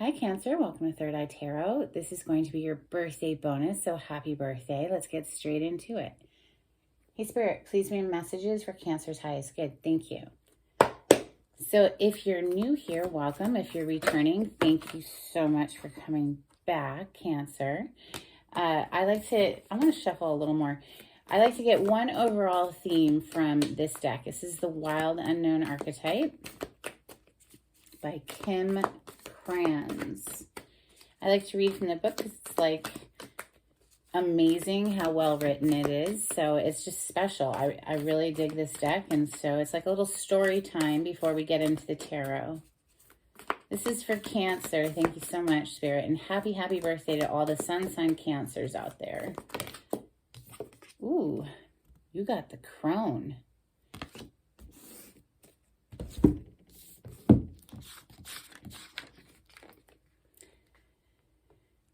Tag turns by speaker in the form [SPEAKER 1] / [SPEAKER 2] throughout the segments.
[SPEAKER 1] Hi, Cancer. Welcome to Third Eye Tarot. This is going to be your birthday bonus, so happy birthday. Let's get straight into it. Hey, Spirit, please bring messages for Cancer's highest good. Thank you. So if you're new here, welcome. If you're returning, thank you so much for coming back, Cancer. I want to shuffle a little more. I like to get one overall theme from this deck. This is the Wild Unknown Archetype by Kim Kranz. I like to read from the book because it's like amazing how well written it is. So it's just special. I really dig this deck. And so it's like a little story time before we get into the tarot. This is for Cancer. Thank you so much, Spirit. And happy, happy birthday to all the sun sign Cancers out there. Ooh, you got the crone.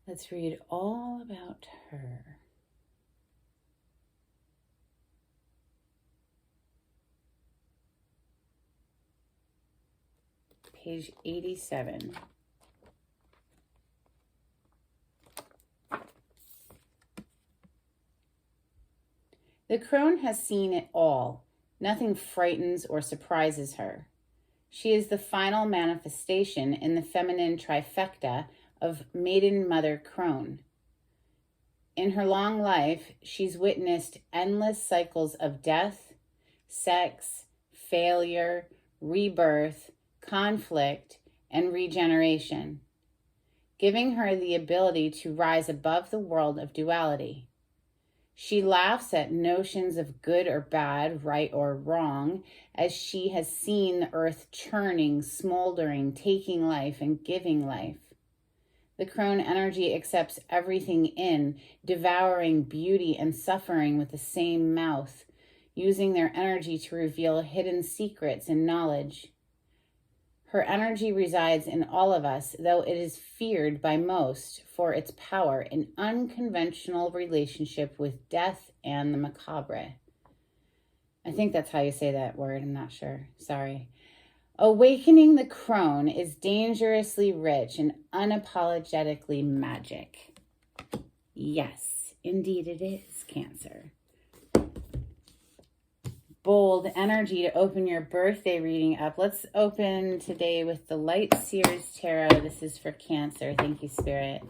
[SPEAKER 1] Let's read all about her. Page 87. The crone has seen it all. Nothing frightens or surprises her. She is the final manifestation in the feminine trifecta of Maiden Mother Crone. In her long life, she's witnessed endless cycles of death, sex, failure, rebirth, conflict, and regeneration, giving her the ability to rise above the world of duality. She laughs at notions of good or bad, right or wrong, as she has seen the earth churning, smoldering, taking life, and giving life. The crone energy accepts everything in, devouring beauty and suffering with the same mouth, using their energy to reveal hidden secrets and knowledge. Her energy resides in all of us, though it is feared by most for its power in unconventional relationship with death and the macabre. I think that's how you say that word. I'm not sure. Sorry. Awakening the crone is dangerously rich and unapologetically magic. Yes, indeed it is, Cancer. Bold energy to open your birthday reading up. Let's open today with the Light Seers Tarot. This is for Cancer. Thank you, Spirit.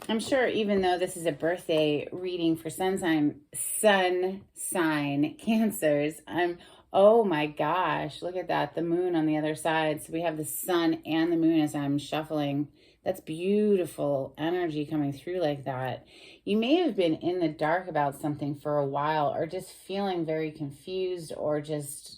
[SPEAKER 1] I'm sure even though this is a birthday reading for sun sign Cancers, oh my gosh, look at that, the moon on the other side. So we have the sun and the moon as I'm shuffling. That's beautiful energy coming through like that. You may have been in the dark about something for a while, or just feeling very confused, or just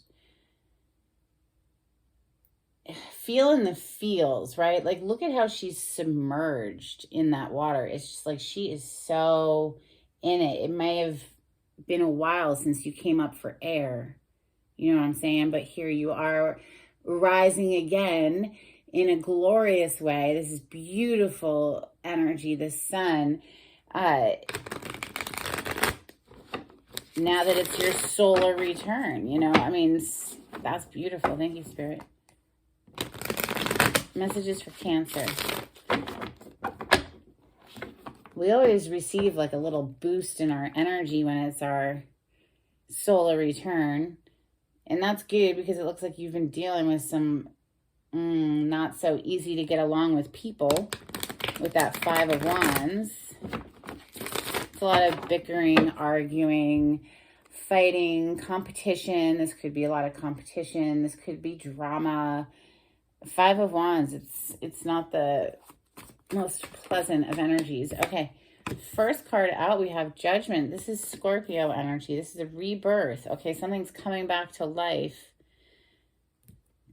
[SPEAKER 1] feeling the feels, right? Like, look at how she's submerged in that water. It's just like she is so in it. It may have been a while since you came up for air. You know what I'm saying? But here you are rising again in a glorious way. This is beautiful energy, the sun. Now that it's your solar return, you know, I mean, that's beautiful. Thank you, Spirit. Messages for Cancer. We always receive like a little boost in our energy when it's our solar return. And that's good because it looks like you've been dealing with some not so easy to get along with people with that Five of Wands. It's a lot of bickering, arguing, fighting, competition. This could be a lot of competition. This could be drama. Five of Wands, it's not the most pleasant of energies. Okay, first card out, we have Judgment. This is Scorpio energy. This is a rebirth. Okay, something's coming back to life.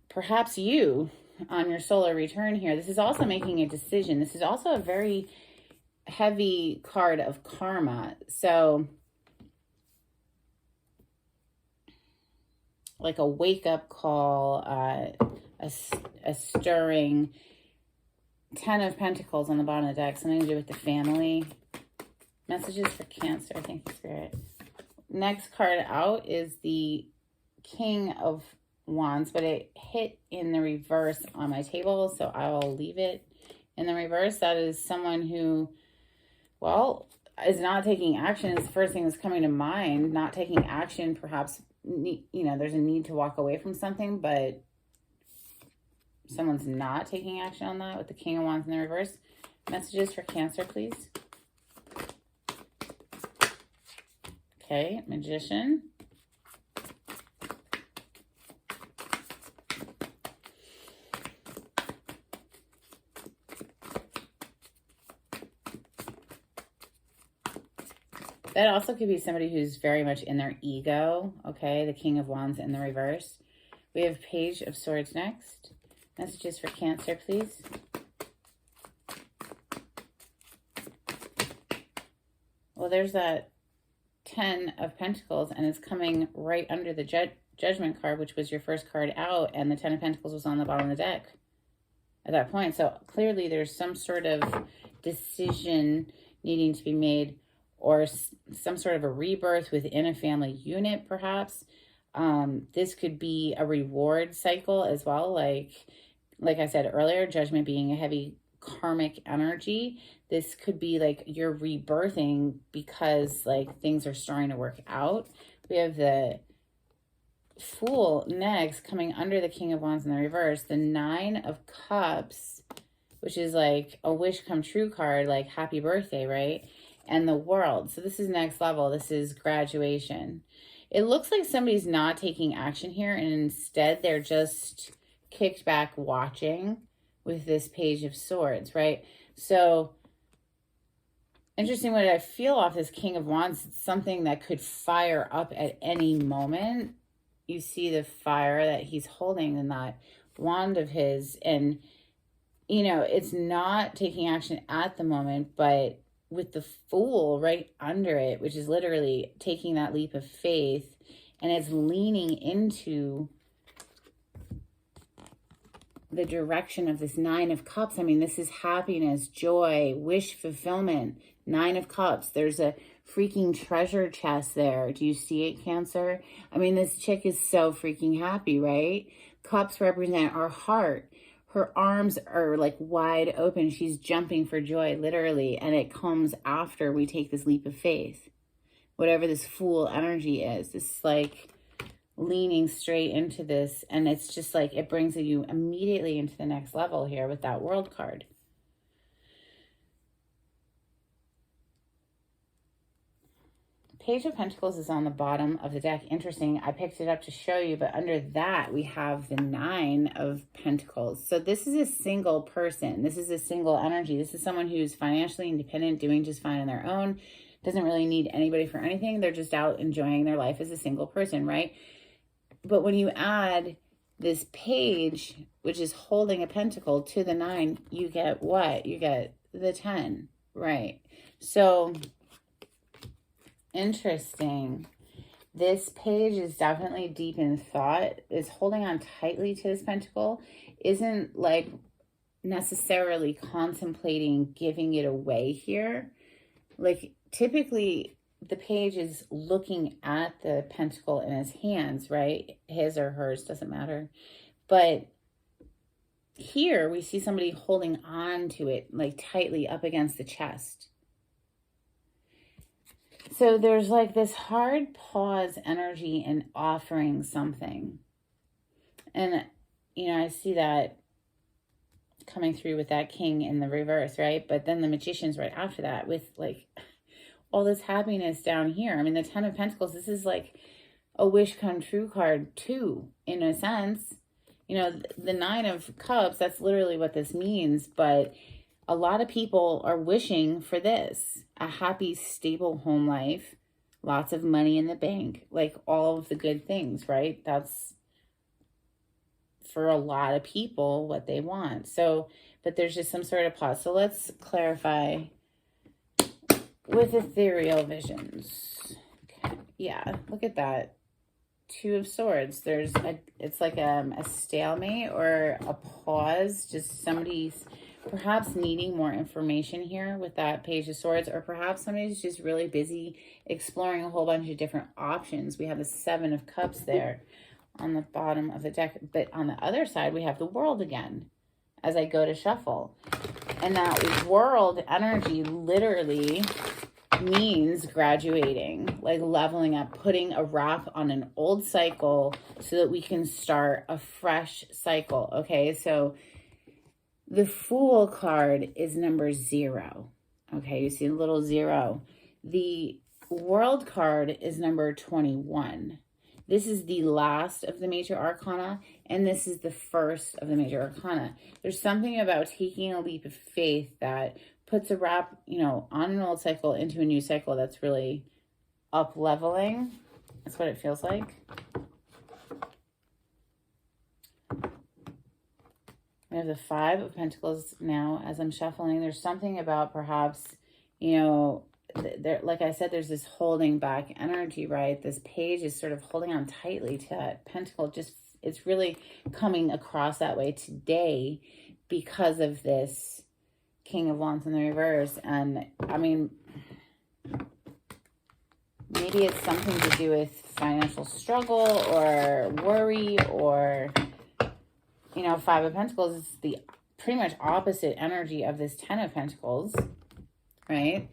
[SPEAKER 1] Perhaps you on your solar return here. This is also making a decision. This is also a very heavy card of karma. So, like a wake-up call, a stirring. 10 of Pentacles on the bottom of the deck. Something to do with the family. Messages for Cancer. Thank you, Spirit. next card out is the King of Wands, but it hit in the reverse on my table, so I will leave it in the reverse. That is someone who, well, is not taking action is the first thing that's coming to mind. Not taking action, perhaps, there's a need to walk away from something, but someone's not taking action on that with the King of Wands in the reverse. Messages for Cancer, please. Okay, Magician. That also could be somebody who's very much in their ego, okay? The King of Wands in the reverse. We have Page of Swords next. Messages for Cancer, please. Well, there's that 10 of Pentacles, and it's coming right under the Judgment card, which was your first card out, and the 10 of Pentacles was on the bottom of the deck at that point. So clearly there's some sort of decision needing to be made, or some sort of a rebirth within a family unit, perhaps. This could be a reward cycle as well. Like I said earlier, Judgment being a heavy karmic energy. This could be like you're rebirthing because like things are starting to work out. We have the Fool next coming under the King of Wands in the reverse. The 9 of Cups, which is like a wish come true card, like happy birthday, right? And the World. So this is next level. This is graduation. It looks like somebody's not taking action here, and instead they're just kicked back watching with this Page of Swords, right? So interesting what I feel off this King of Wands. It's something that could fire up at any moment. You see the fire that he's holding in that wand of his, and it's not taking action at the moment, but with the Fool right under it, which is literally taking that leap of faith, and it's leaning into the direction of this 9 of Cups. I mean, this is happiness, joy, wish fulfillment. 9 of Cups. There's a freaking treasure chest there. Do you see it, Cancer? I mean, this chick is so freaking happy, right? Cups represent our heart. Her arms are like wide open. She's jumping for joy, literally. And it comes after we take this leap of faith. Whatever this Fool energy is. It's like leaning straight into this. And it's just like it brings you immediately into the next level here with that World card. Page of Pentacles is on the bottom of the deck. Interesting. I picked it up to show you, but under that we have the 9 of Pentacles. So this is a single person. This is a single energy. This is someone who's financially independent, doing just fine on their own, doesn't really need anybody for anything. They're just out enjoying their life as a single person, right? But when you add this page, which is holding a pentacle, to the 9, you get what? You get the 10, right? So interesting. This page is definitely deep in thought, is holding on tightly to this pentacle, isn't like necessarily contemplating giving it away here. Like typically the page is looking at the pentacle in his hands, right? His or hers, doesn't matter. But here we see somebody holding on to it like tightly up against the chest. So there's like this hard pause energy in offering something. And, I see that coming through with that King in the reverse, right? But then the Magician's right after that with like all this happiness down here. I mean, the 10 of Pentacles, this is like a wish come true card too, in a sense. The 9 of Cups, that's literally what this means. But a lot of people are wishing for this. A happy, stable home life, lots of money in the bank, like all of the good things, right? That's for a lot of people what they want. So, but there's just some sort of pause. So let's clarify with ethereal visions. Okay. Yeah, look at that. 2 of Swords. It's like a stalemate or a pause. Just somebody's perhaps needing more information here with that Page of Swords, or perhaps somebody's just really busy exploring a whole bunch of different options. We have the Seven of Cups there on the bottom of the deck, but on the other side, we have the World again as I go to shuffle. And that World energy literally means graduating, like leveling up, putting a wrap on an old cycle so that we can start a fresh cycle. Okay, so the Fool card is number 0. Okay, you see a little 0. The World card is number 21. This is the last of the major arcana, and this is the first of the major arcana. There's something about taking a leap of faith that puts a wrap, on an old cycle into a new cycle that's really up-leveling. That's what it feels like. We have the Five of Pentacles now as I'm shuffling. There's something about perhaps, like I said, there's this holding back energy, right? This Page is sort of holding on tightly to that Pentacle. It's really coming across that way today because of this King of Wands in the reverse. And I mean, maybe it's something to do with financial struggle or worry, or, Five of Pentacles is the pretty much opposite energy of this Ten of Pentacles, right?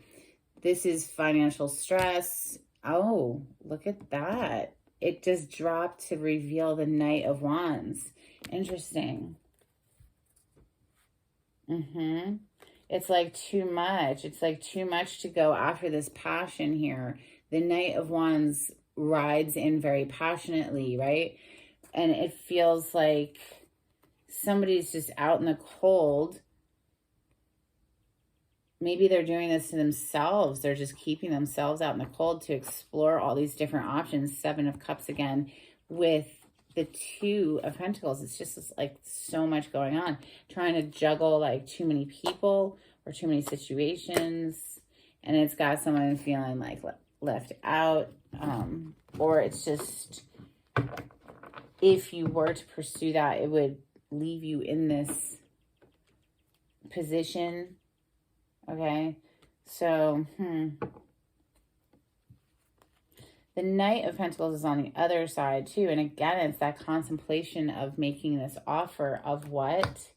[SPEAKER 1] This is financial stress. Oh, look at that. It just dropped to reveal the Knight of Wands. Interesting. It's like too much. It's like too much to go after this passion here. The Knight of Wands rides in very passionately, right? And it feels like somebody's just out in the cold. Maybe they're doing this to themselves. They're just keeping themselves out in the cold to explore all these different options. Seven of Cups again with the Two of Pentacles. It's just like so much going on. Trying to juggle like too many people or too many situations. And it's got someone feeling like left out. Or it's just, if you were to pursue that, it would leave you in this position. Okay, so, the Knight of Pentacles is on the other side too. And again, it's that contemplation of making this offer of what?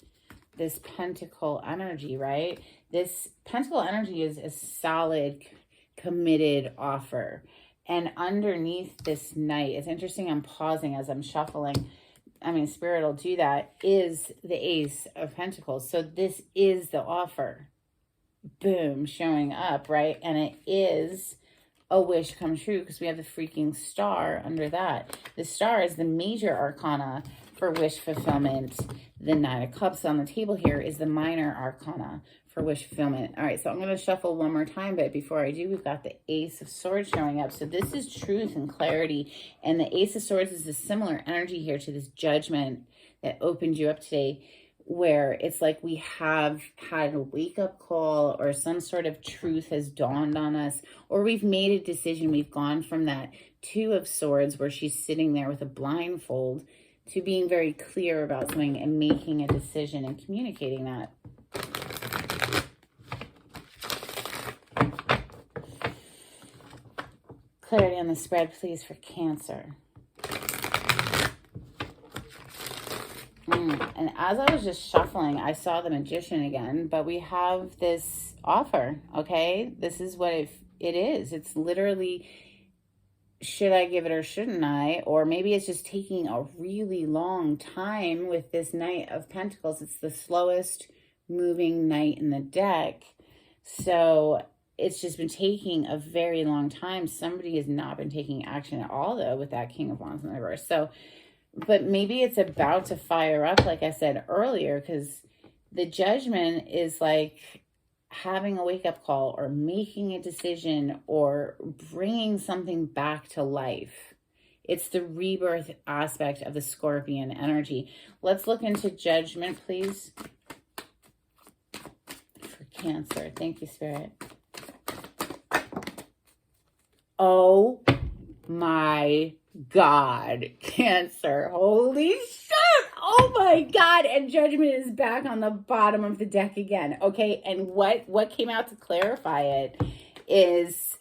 [SPEAKER 1] This Pentacle energy, right? This Pentacle energy is a solid, committed offer. And underneath this Knight, it's interesting, I'm pausing as I'm shuffling. I mean, Spirit will do that, is the Ace of Pentacles. So this is the offer. Boom, showing up, right? And it is a wish come true because we have the freaking Star under that. The Star is the major arcana for wish fulfillment. The Nine of Cups on the table here is the minor arcana for wish fulfillment. All right, so I'm going to shuffle one more time, but before I do, we've got the Ace of Swords showing up. So this is truth and clarity, and the Ace of Swords is a similar energy here to this Judgment that opened you up today, where it's like we have had a wake-up call, or some sort of truth has dawned on us, or we've made a decision. We've gone from that Two of Swords where she's sitting there with a blindfold to being very clear about something and making a decision and communicating that. Clarity on the spread, please, for Cancer. And as I was just shuffling, I saw the Magician again, but we have this offer, okay? This is what it is. It's literally, should I give it or shouldn't I? Or maybe it's just taking a really long time with this Knight of Pentacles. It's the slowest moving knight in the deck. So it's just been taking a very long time. Somebody has not been taking action at all, though, with that King of Wands in the reverse. So, but maybe it's about to fire up, like I said earlier, because the Judgment is like having a wake-up call or making a decision or bringing something back to life. It's the rebirth aspect of the Scorpion energy. Let's look into Judgment, please, for Cancer. Thank you, Spirit. Oh my God, Cancer. Holy shit. Oh my God. And Judgment is back on the bottom of the deck again. Okay. And what came out to clarify it is,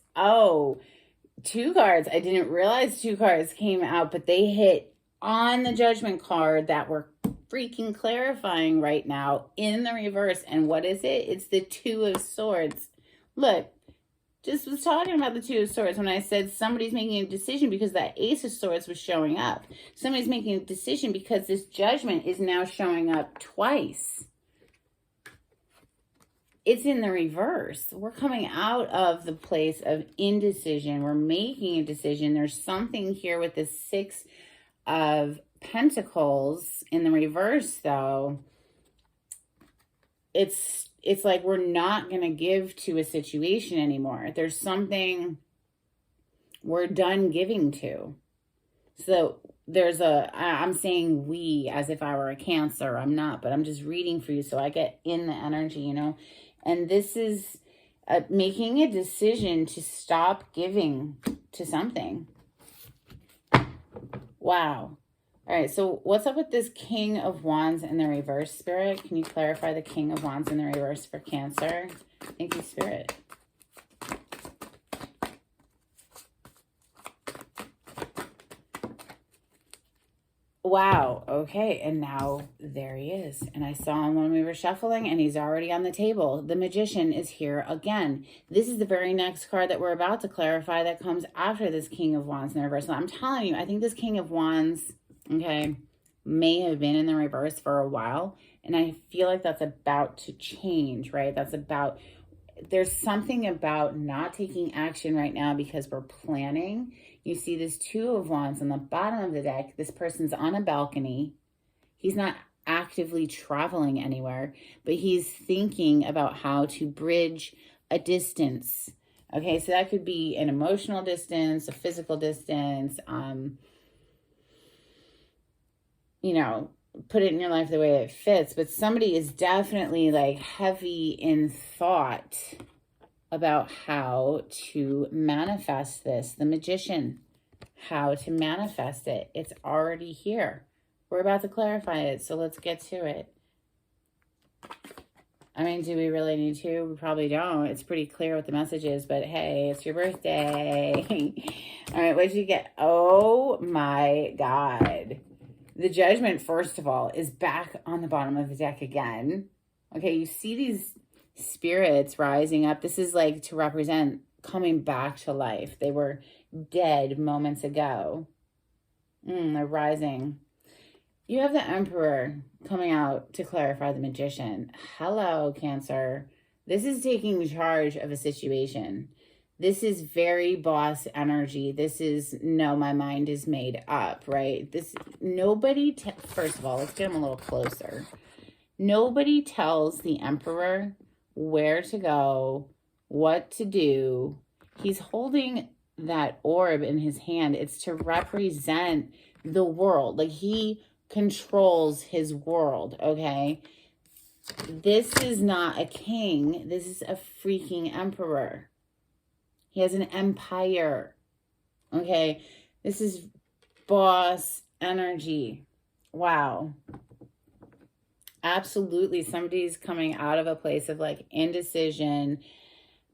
[SPEAKER 1] two cards. I didn't realize two cards came out, but they hit on the Judgment card that we're freaking clarifying right now in the reverse. And what is it? It's the Two of Swords. Look, just was talking about the Two of Swords when I said somebody's making a decision because that Ace of Swords was showing up. Somebody's making a decision because this Judgment is now showing up twice. It's in the reverse. We're coming out of the place of indecision. We're making a decision. There's something here with the Six of Pentacles in the reverse, though. It's like we're not going to give to a situation anymore. There's something we're done giving to. So there's I'm saying we as if I were a Cancer. I'm not, but I'm just reading for you so I get in the energy, you know. And this is making a decision to stop giving to something. Wow. All right, so what's up with this King of Wands in the reverse, Spirit? Can you clarify the King of Wands in the reverse for Cancer? Thank you, Spirit. Wow, okay, and now there he is. And I saw him when we were shuffling, and he's already on the table. The Magician is here again. This is the very next card that we're about to clarify that comes after this King of Wands in the reverse. So I'm telling you, I think this King of Wands, okay, may have been in the reverse for a while, and I feel like that's about to change, right? There's something about not taking action right now because we're planning. You see this Two of Wands on the bottom of the deck. This person's on a balcony. He's not actively traveling anywhere, but he's thinking about how to bridge a distance. Okay, so that could be an emotional distance, a physical distance, you know, put it in your life the way it fits. But somebody is definitely like heavy in thought about how to manifest this. The Magician, how to manifest it. It's already here. We're about to clarify it, so let's get to it. I mean, do we really need to? We probably don't. It's pretty clear what the message is, but hey, it's your birthday. All right, what did you get? Oh my God. The Judgment, first of all, is back on the bottom of the deck again. Okay, you see these spirits rising up. This is like to represent coming back to life. They were dead moments ago. They're rising. You have the Emperor coming out to clarify the Magician. Hello, Cancer. This is taking charge of a situation. This is very boss energy. This is, no, my mind is made up, right? First of all, let's get him a little closer. Nobody tells the Emperor where to go, what to do. He's holding that orb in his hand. It's to represent the world. Like, he controls his world, okay? This is not a king. This is a freaking emperor. He has an empire, okay? This is boss energy. Wow. Absolutely, somebody's coming out of a place of like indecision.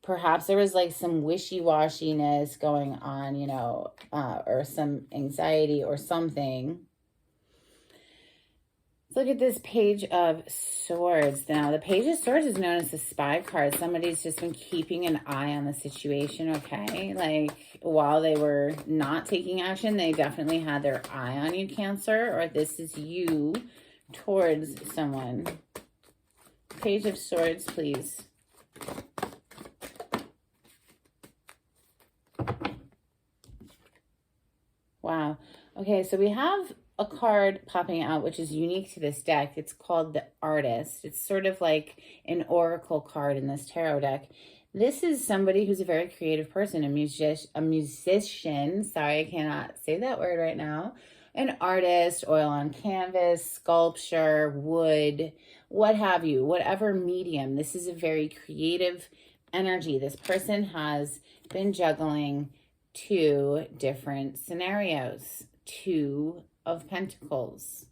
[SPEAKER 1] Perhaps there was like some wishy-washiness going on, you know, or some anxiety or something. Look at this Page of Swords. Now, the Page of Swords is known as the spy card. Somebody's just been keeping an eye on the situation, okay? Like, while they were not taking action, they definitely had their eye on you, Cancer, or this is you towards someone. Page of Swords, please. Wow. Okay, so we have a card popping out which is unique to this deck. It's called the Artist. It's sort of like an oracle card in this tarot deck. This is somebody who's a very creative person, a musician. Sorry, I cannot say that word right now. An artist, oil on canvas, sculpture, wood, what have you, whatever medium. This is a very creative energy. This person has been juggling two different scenarios. Two of Pentacles.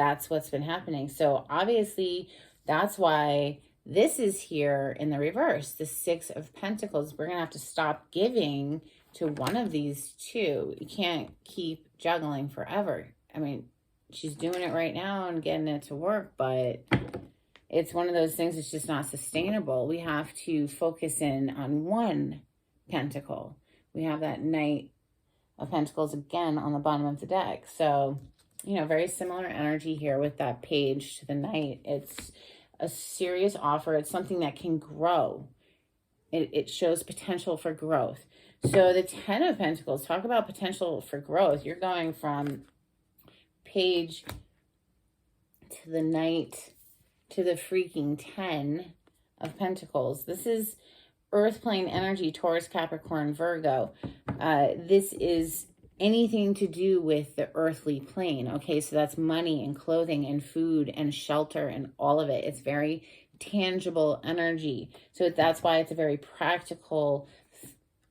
[SPEAKER 1] that's what's been happening. So obviously that's why this is here in the reverse, the Six of Pentacles. We're going to have to stop giving to one of these two. You can't keep juggling forever. I mean, she's doing it right now and getting it to work, but it's one of those things that's just not sustainable. We have to focus in on one pentacle. We have that Knight of Pentacles again on the bottom of the deck. So, you know, very similar energy here with that page to the Knight. It's a serious offer. It's something that can grow. It shows potential for growth. So the Ten of Pentacles, talk about potential for growth. You're going from page to the Knight to the freaking 10 of Pentacles. This is earth plane energy, Taurus, Capricorn, Virgo. This is anything to do with the earthly plane. Okay, so that's money and clothing and food and shelter and all of it. It's very tangible energy. So that's why it's a very practical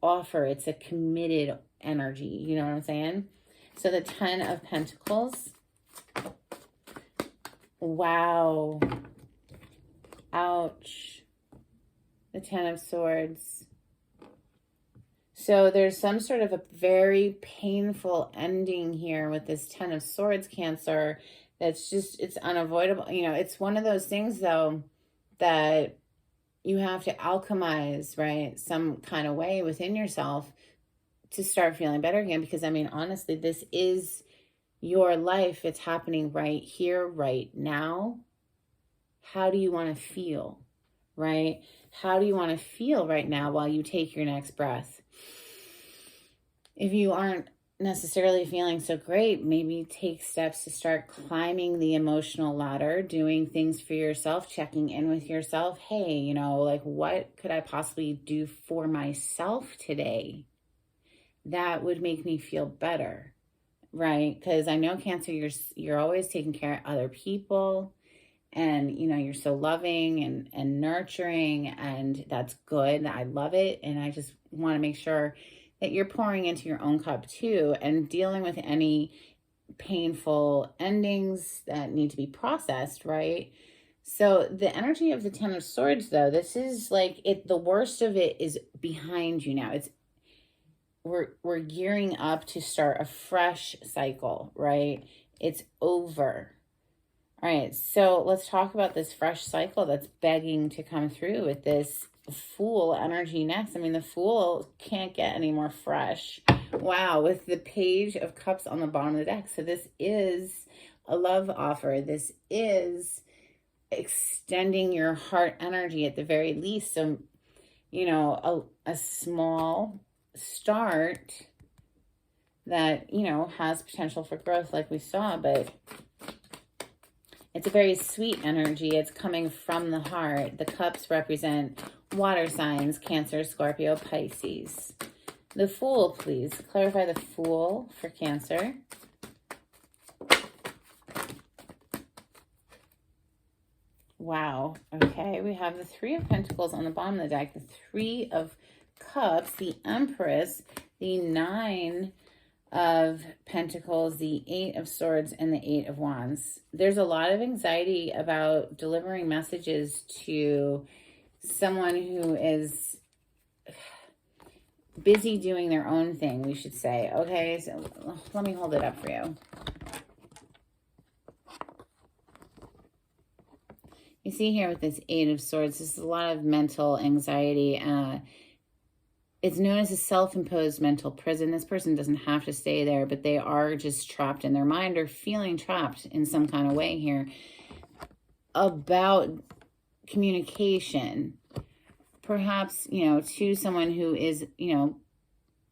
[SPEAKER 1] offer. It's a committed energy. You know what I'm saying? So the 10 of Pentacles. Wow. Ouch. The 10 of Swords. So there's some sort of a very painful ending here with this 10 of Swords, Cancer. That's just, it's unavoidable. You know, it's one of those things, though, that you have to alchemize, right? Some kind of way within yourself to start feeling better again. Because, I mean, honestly, this is your life. It's happening right here, right now. How do you want to feel, right? How do you want to feel right now while you take your next breath? If you aren't necessarily feeling so great, maybe take steps to start climbing the emotional ladder, doing things for yourself, checking in with yourself. Hey, you know, like, what could I possibly do for myself today that would make me feel better, right? Because I know, Cancer, you're always taking care of other people. And, you know, you're so loving and nurturing, and that's good. I love it. And I just want to make sure that you're pouring into your own cup too, and dealing with any painful endings that need to be processed, right? So the energy of the 10 of Swords, though, this is like the worst of it is behind you now. We're gearing up to start a fresh cycle, right? It's over. All right, so let's talk about this fresh cycle that's begging to come through with this Fool energy next. I mean, the Fool can't get any more fresh. Wow, with the Page of Cups on the bottom of the deck. So this is a love offer. This is extending your heart energy at the very least. So, you know, a small start that, you know, has potential for growth like we saw, but it's a very sweet energy. It's coming from the heart. The cups represent water signs, Cancer, Scorpio, Pisces. The Fool, please. Clarify the Fool for Cancer. Wow. Okay, we have the Three of Pentacles on the bottom of the deck, the Three of Cups, the Empress, the Nine of Pentacles, the Eight of Swords, and the Eight of Wands. There's a lot of anxiety about delivering messages to someone who is busy doing their own thing, we should say. Okay, so let me hold it up for you. You see here with this Eight of Swords, this is a lot of mental anxiety. It's known as a self-imposed mental prison. This person doesn't have to stay there, but they are just trapped in their mind or feeling trapped in some kind of way here about communication. Perhaps, you know, to someone who is, you know,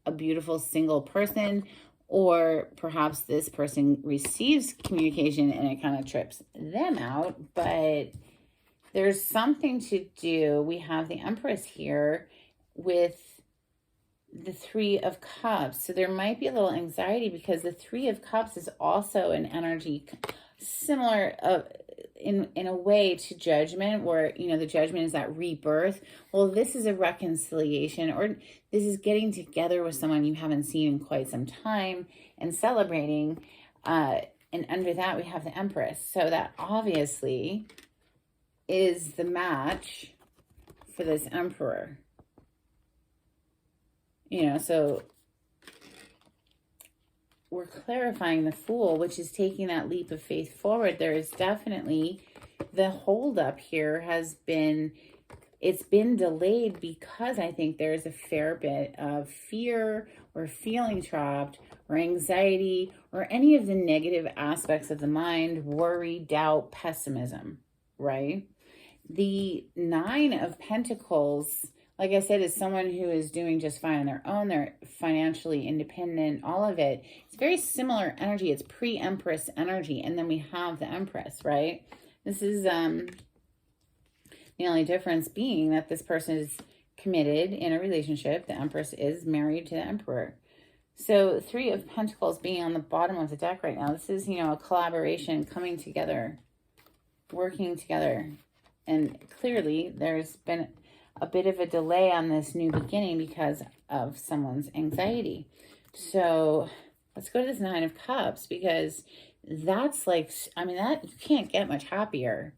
[SPEAKER 1] a beautiful single person, or perhaps this person receives communication and it kind of trips them out, but there's something to do. We have the Empress here with the Three of Cups. So there might be a little anxiety because the Three of Cups is also an energy similar in a way to Judgment, where, you know, the Judgment is that rebirth. Well, this is a reconciliation, or this is getting together with someone you haven't seen in quite some time and celebrating. And under that, we have the Empress. So that obviously is the match for this Emperor. You know, so we're clarifying the Fool, which is taking that leap of faith forward. There is definitely the holdup here has been, it's been delayed because I think there's a fair bit of fear or feeling trapped or anxiety or any of the negative aspects of the mind, worry, doubt, pessimism, right? The Nine of Pentacles, like I said, is someone who is doing just fine on their own. They're financially independent, all of it. It's very similar energy. It's pre-Empress energy. And then we have the Empress, right? This is the only difference being that this person is committed in a relationship. The Empress is married to the Emperor. So Three of Pentacles being on the bottom of the deck right now. This is, you know, a collaboration, coming together, working together. And clearly there's been a bit of a delay on this new beginning because of someone's anxiety. So let's go to this Nine of Cups, because that's like, I mean, that you can't get much happier.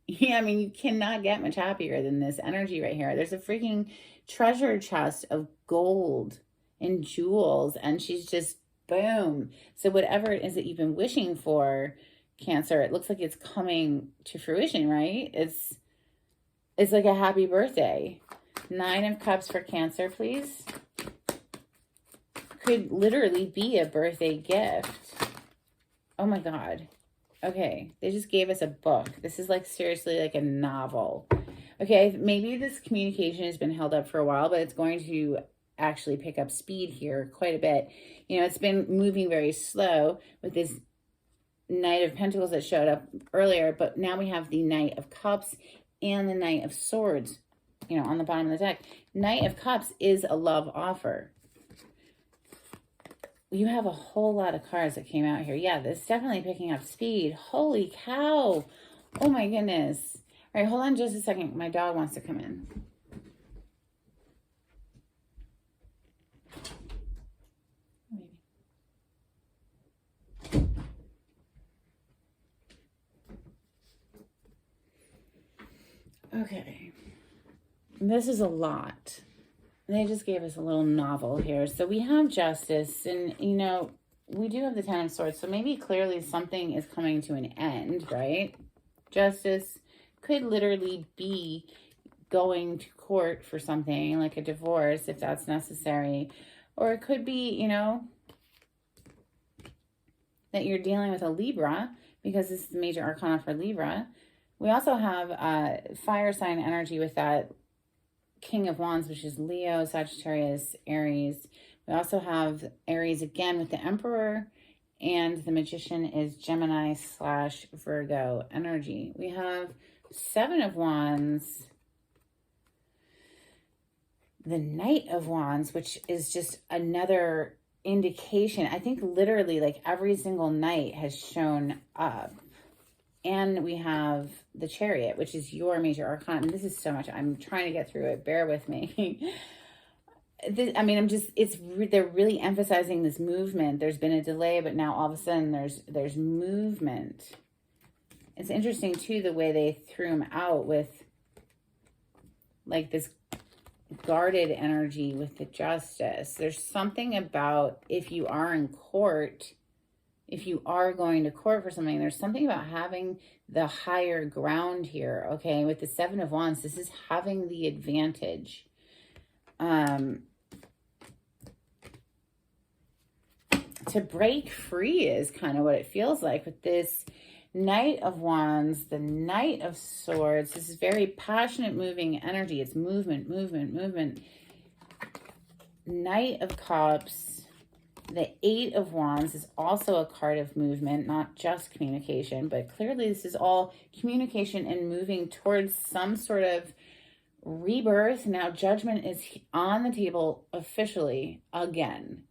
[SPEAKER 1] Yeah, I mean, you cannot get much happier than this energy right here. There's a freaking treasure chest of gold and jewels, and she's just, boom. So whatever it is that you've been wishing for, Cancer, it looks like it's coming to fruition, right? It's like a happy birthday. Nine of Cups for Cancer, please. Could literally be a birthday gift. Oh my God. Okay, they just gave us a book. This is like seriously like a novel. Okay, maybe this communication has been held up for a while, but it's going to actually pick up speed here quite a bit. You know, it's been moving very slow with this Knight of Pentacles that showed up earlier, but now we have the Knight of Cups and the Knight of Swords, you know, on the bottom of the deck. Knight of Cups is a love offer. You have a whole lot of cards that came out here. Yeah, this is definitely picking up speed. Holy cow. Oh my goodness. All right, hold on just a second. My dog wants to come in. Okay. This is a lot. They just gave us a little novel here. So we have Justice, and, you know, we do have the Ten of Swords. So maybe clearly something is coming to an end, right? Justice could literally be going to court for something like a divorce, if that's necessary. Or it could be, you know, that you're dealing with a Libra, because this is the major arcana for Libra. We also have fire sign energy with that King of Wands, which is Leo, Sagittarius, Aries. We also have Aries again with the Emperor, and the Magician is Gemini/Virgo energy. We have Seven of Wands, the Knight of Wands, which is just another indication. I think literally like every single night has shown up. And we have the Chariot, which is your major arcana. This is so much. I'm trying to get through it. Bear with me. I mean, they're really emphasizing this movement. There's been a delay, but now all of a sudden there's movement. It's interesting too, the way they threw him out with like this guarded energy with the Justice. There's something about if you are in court, if you are going to court for something, there's something about having the higher ground here, okay? With the Seven of Wands, this is having the advantage. To break free is kind of what it feels like with this Knight of Wands, the Knight of Swords. This is very passionate, moving energy. It's movement, movement, movement. Knight of Cups. The Eight of Wands is also a card of movement, not just communication, but clearly this is all communication and moving towards some sort of rebirth. Now Judgment is on the table officially again.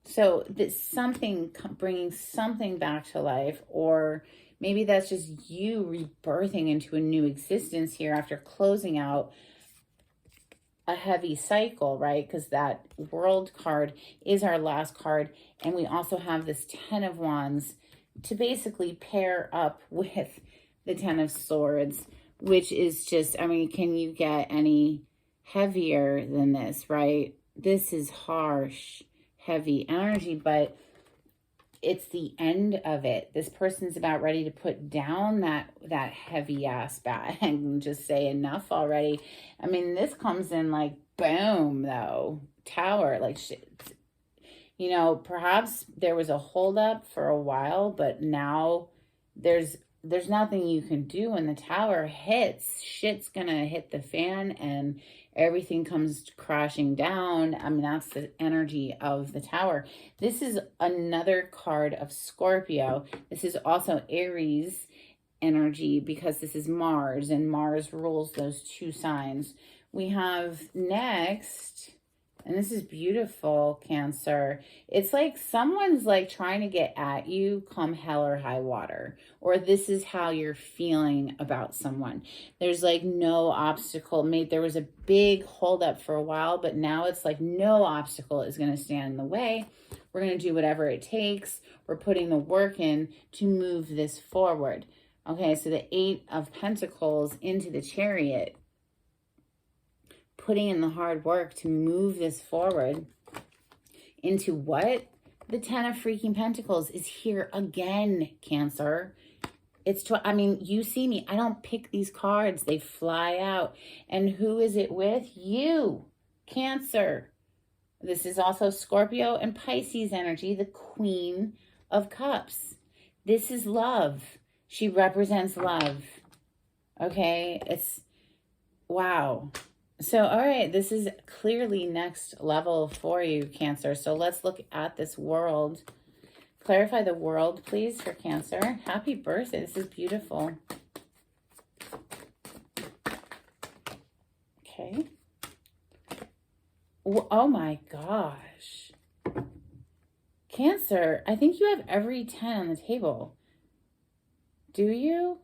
[SPEAKER 1] So that's something, bringing something back to life, or maybe that's just you rebirthing into a new existence here after closing out a heavy cycle, right? Because that World card is our last card, and we also have this Ten of Wands to basically pair up with the Ten of Swords, which is just, I mean, can you get any heavier than this, right? This is harsh, heavy energy, but it's the end of it. This person's about ready to put down that heavy ass bag and just say enough already. I mean, this comes in like boom though. Tower, like shit. You know, perhaps there was a holdup for a while, but now there's nothing you can do when the tower hits. Shit's gonna hit the fan and everything comes crashing down. I mean, that's the energy of the tower. This is another card of Scorpio. This is also Aries energy because this is Mars, and Mars rules those two signs. We have next, and this is beautiful, Cancer. It's like someone's like trying to get at you come hell or high water. Or this is how you're feeling about someone. There's like no obstacle. Maybe there was a big holdup for a while, but now it's like no obstacle is going to stand in the way. We're going to do whatever it takes. We're putting the work in to move this forward. Okay, so the Eight of Pentacles into the Chariot, putting in the hard work to move this forward into what? The Ten of freaking Pentacles is here again, Cancer. I mean, you see me. I don't pick these cards. They fly out. And who is it with? You, Cancer. This is also Scorpio and Pisces energy, the Queen of Cups. This is love. She represents love. Okay? It's, wow. So, all right, this is clearly next level for you, Cancer. So let's look at this world. Clarify the world, please, for Cancer. Happy birthday. This is beautiful. Okay. Oh, my gosh. Cancer, I think you have every 10 on the table. Do you?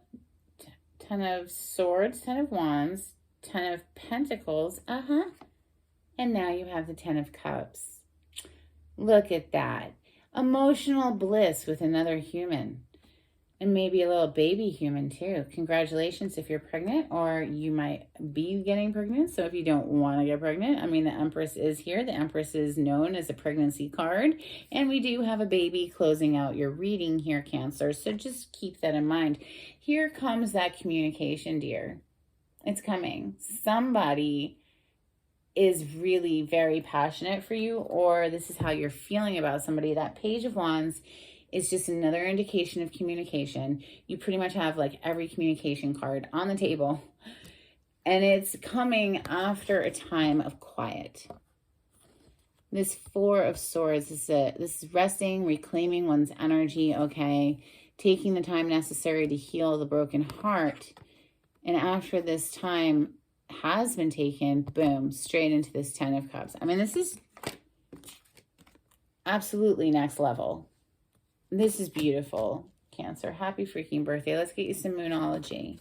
[SPEAKER 1] 10 of Swords, 10 of Wands, 10 of Pentacles, and now you have the 10 of Cups. Look at that. Emotional bliss with another human. And maybe a little baby human too. Congratulations if you're pregnant, or you might be getting pregnant. So if you don't want to get pregnant, I mean, the Empress is here. The Empress is known as a pregnancy card. And we do have a baby closing out your reading here, Cancer. So just keep that in mind. Here comes that communication, dear. It's coming. Somebody is really very passionate for you, or this is how you're feeling about somebody. That Page of Wands is just another indication of communication. You pretty much have like every communication card on the table, and it's coming after a time of quiet. This Four of Swords is this is resting, reclaiming one's energy, okay? Taking the time necessary to heal the broken heart. And after this time has been taken, boom, straight into this 10 of Cups. I mean, this is absolutely next level. This is beautiful, Cancer. Happy freaking birthday. Let's get you some Moonology.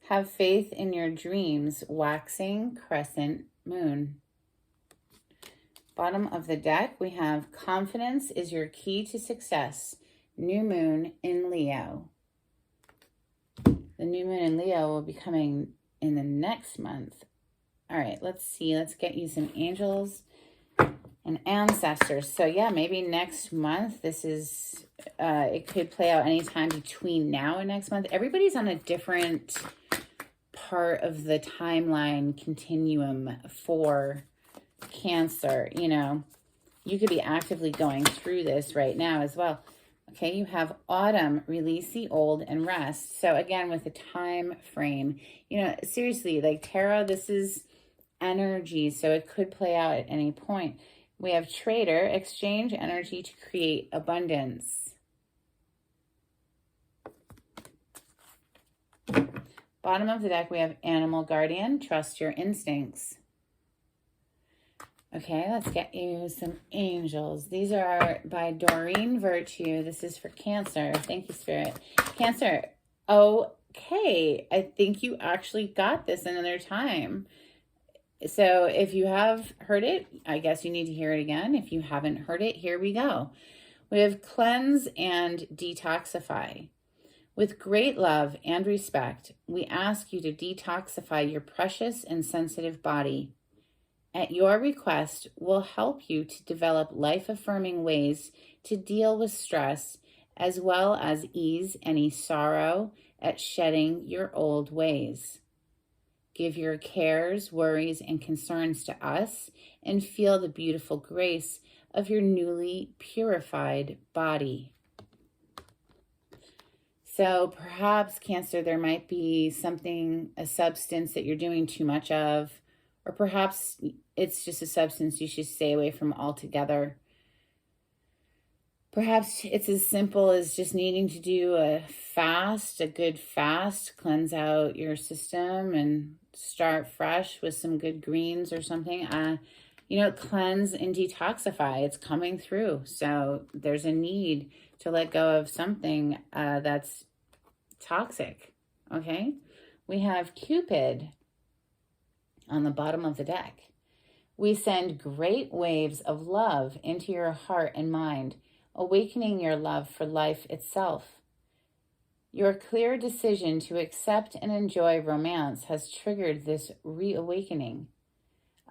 [SPEAKER 1] Have faith in your dreams, waxing crescent moon. Bottom of the deck, we have confidence is your key to success. New moon in Leo. The new moon in Leo will be coming in the next month. All right, let's see. Let's get you some angels and ancestors. So yeah, maybe next month. This is, it could play out anytime between now and next month. Everybody's on a different part of the timeline continuum for Cancer. You know, you could be actively going through this right now as well. Okay, you have autumn, release the old and rest. So again, with a time frame, you know, seriously, like tarot, this is energy, so it could play out at any point. We have trader, exchange energy to create abundance. Bottom of the deck, we have animal guardian, trust your instincts. Okay, let's get you some angels. These are by Doreen Virtue. This is for Cancer. Thank you, Spirit. Cancer, okay. I think you actually got this another time. So if you have heard it, I guess you need to hear it again. If you haven't heard it, here we go. We have cleanse and detoxify. With great love and respect, we ask you to detoxify your precious and sensitive body. At your request, we'll help you to develop life-affirming ways to deal with stress, as well as ease any sorrow at shedding your old ways. Give your cares, worries, and concerns to us and feel the beautiful grace of your newly purified body. So perhaps, Cancer, there might be something, a substance that you're doing too much of, or perhaps it's just a substance you should stay away from altogether. Perhaps it's as simple as just needing to do a fast, a good fast, cleanse out your system and start fresh with some good greens or something. Cleanse and detoxify. It's coming through. So there's a need to let go of something that's toxic. Okay. We have Cupid on the bottom of the deck. We send great waves of love into your heart and mind, awakening your love for life itself. Your clear decision to accept and enjoy romance has triggered this reawakening.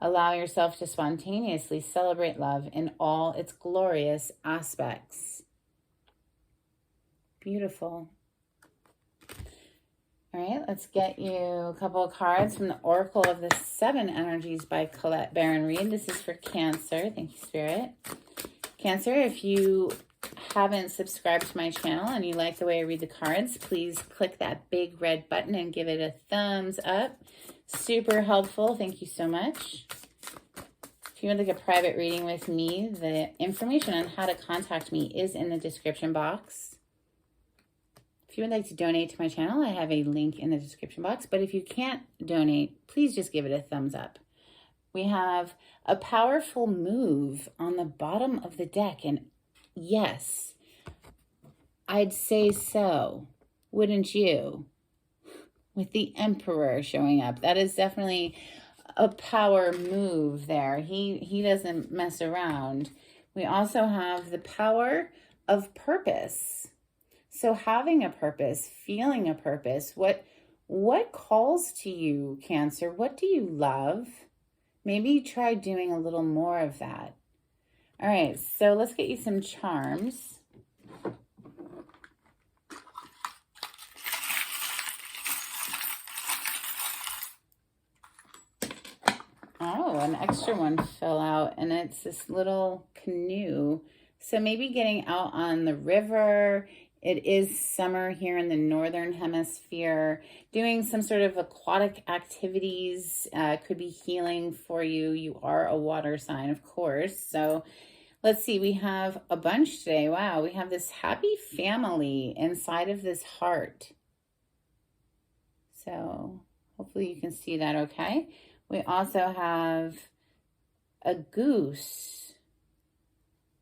[SPEAKER 1] Allow yourself to spontaneously celebrate love in all its glorious aspects. Beautiful. All right, let's get you a couple of cards from the Oracle of the Seven Energies by Colette Baron Reid. This is for Cancer. Thank you, Spirit. Cancer, if you haven't subscribed to my channel and you like the way I read the cards, please click that big red button and give it a thumbs up. Super helpful. Thank you so much. If you would like a private reading with me, the information on how to contact me is in the description box. If you would like to donate to my channel, I have a link in the description box. But if you can't donate, please just give it a thumbs up. We have a powerful move on the bottom of the deck. And yes, I'd say so. Wouldn't you? With the Emperor showing up. That is definitely a power move there. He doesn't mess around. We also have the power of purpose. So having a purpose, feeling a purpose, what calls to you, Cancer? What do you love? Maybe try doing a little more of that. All right, so let's get you some charms. Oh, an extra one fell out, and it's this little canoe. So maybe getting out on the river. It is summer here in the Northern Hemisphere. Doing some sort of aquatic activities could be healing for you. You are a water sign, of course. So let's see. We have a bunch today. Wow. We have this happy family inside of this heart. So hopefully you can see that okay. We also have a goose,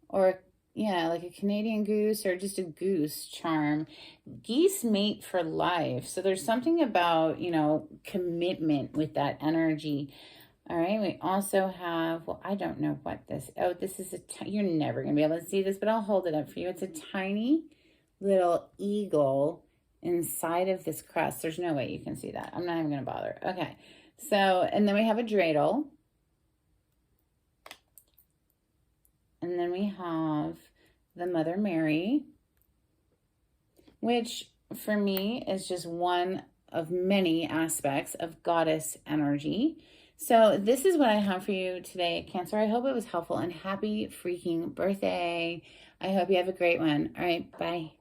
[SPEAKER 1] or like a Canadian goose, or just a goose charm. Geese mate for life. So there's something about, commitment with that energy. All right. We also have, I don't know what this, this is you're never going to be able to see this, but I'll hold it up for you. It's a tiny little eagle inside of this crest. There's no way you can see that. I'm not even going to bother. Okay. So, and then we have a dreidel. And then we have the Mother Mary, which for me is just one of many aspects of goddess energy. So this is what I have for you today, Cancer. I hope it was helpful, and happy freaking birthday. I hope you have a great one. All right, bye.